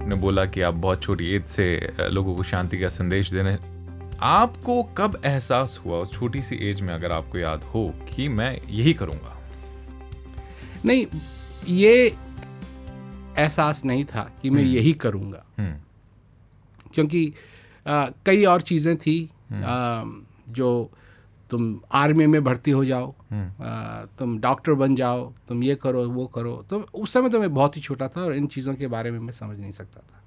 आपने बोला कि आप बहुत छोटी एज से लोगों को शांति का संदेश देने, आपको कब एहसास हुआ उस छोटी सी एज में, अगर आपको याद हो, कि मैं यही करूँगा? नहीं, ये एहसास नहीं था कि मैं यही करूँगा, क्योंकि कई और चीज़ें थी। जो तुम आर्मी में भर्ती हो जाओ, तुम डॉक्टर बन जाओ, तुम ये करो वो करो, तो उस समय तो मैं बहुत ही छोटा था और इन चीज़ों के बारे में मैं समझ नहीं सकता था।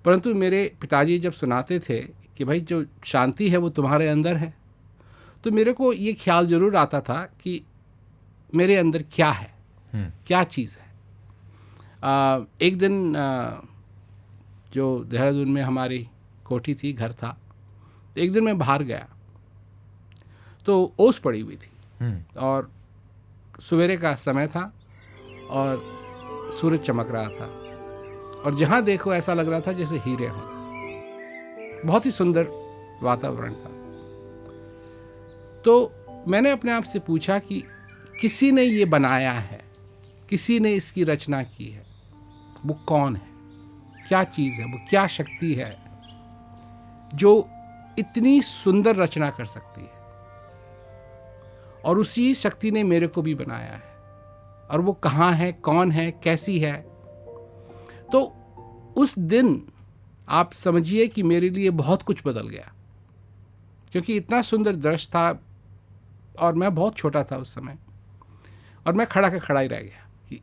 परंतु मेरे पिताजी जब सुनाते थे कि भाई जो शांति है वो तुम्हारे अंदर है, तो मेरे को ये ख्याल ज़रूर आता था कि मेरे अंदर क्या है, क्या चीज़ है। एक दिन जो देहरादून में हमारी कोठी थी, घर था, एक दिन मैं बाहर गया तो ओस पड़ी हुई थी और सवेरे का समय था और सूरज चमक रहा था और जहाँ देखो ऐसा लग रहा था जैसे हीरे हों। बहुत ही सुंदर वातावरण था। तो मैंने अपने आप से पूछा कि किसी ने ये बनाया है, किसी ने इसकी रचना की है, वो कौन है, क्या चीज़ है, वो क्या शक्ति है जो इतनी सुंदर रचना कर सकती है। और उसी शक्ति ने मेरे को भी बनाया है, और वो कहाँ है, कौन है, कैसी है। तो उस दिन आप समझिए कि मेरे लिए बहुत कुछ बदल गया, क्योंकि इतना सुंदर दृश्य था और मैं बहुत छोटा था उस समय, और मैं खड़ा का खड़ा ही रह गया कि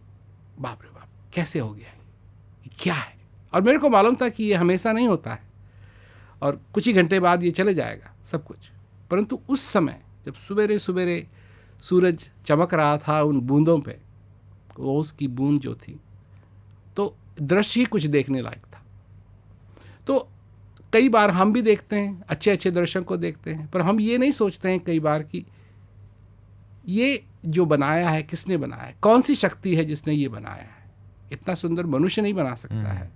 बाप रे बाप, कैसे हो गया ये, क्या है। और मेरे को मालूम था कि ये हमेशा नहीं होता है और कुछ ही घंटे बाद ये चले जाएगा सब कुछ। परंतु उस समय जब सवेरे सवेरे सूरज चमक रहा था उन बूंदों पे, वो उसकी बूंद जो थी, तो दृश्य ही कुछ देखने लायक था। तो कई बार हम भी देखते हैं, अच्छे अच्छे दृश्यों को देखते हैं, पर हम ये नहीं सोचते हैं कई बार कि ये जो बनाया है किसने बनाया है, कौन सी शक्ति है जिसने ये बनाया है। इतना सुंदर मनुष्य नहीं बना सकता है।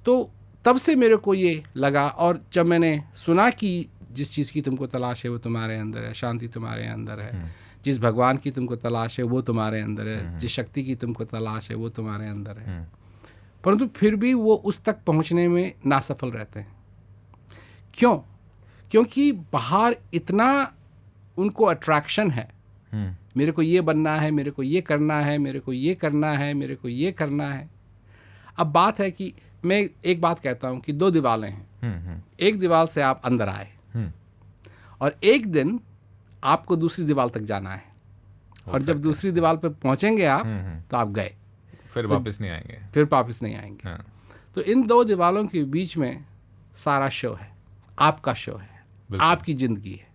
तो तब से मेरे को ये लगा, और जब मैंने सुना कि जिस चीज़ की तुमको तलाश है वो तुम्हारे अंदर है, शांति तुम्हारे अंदर है, जिस भगवान की तुमको तलाश है वो तुम्हारे अंदर है, जिस शक्ति की तुमको तलाश है वो तुम्हारे अंदर है, परंतु फिर भी वो उस तक पहुंचने में नासफल रहते हैं। क्यों? क्योंकि बाहर इतना उनको अट्रैक्शन है, मेरे को ये बनना है, मेरे को ये करना है, मेरे को ये करना है, मेरे को ये करना है। अब बात है कि मैं एक बात कहता हूँ कि दो दीवारें हैं, एक दीवार से आप अंदर आए और एक दिन आपको दूसरी दीवार तक जाना है, और जब दूसरी दीवार पे पहुंचेंगे आप तो आप गए, फिर वापस नहीं आएंगे, फिर वापस नहीं आएंगे। तो इन दो दीवारों के बीच में सारा शो है, आपका शो है, आपकी ज़िंदगी है।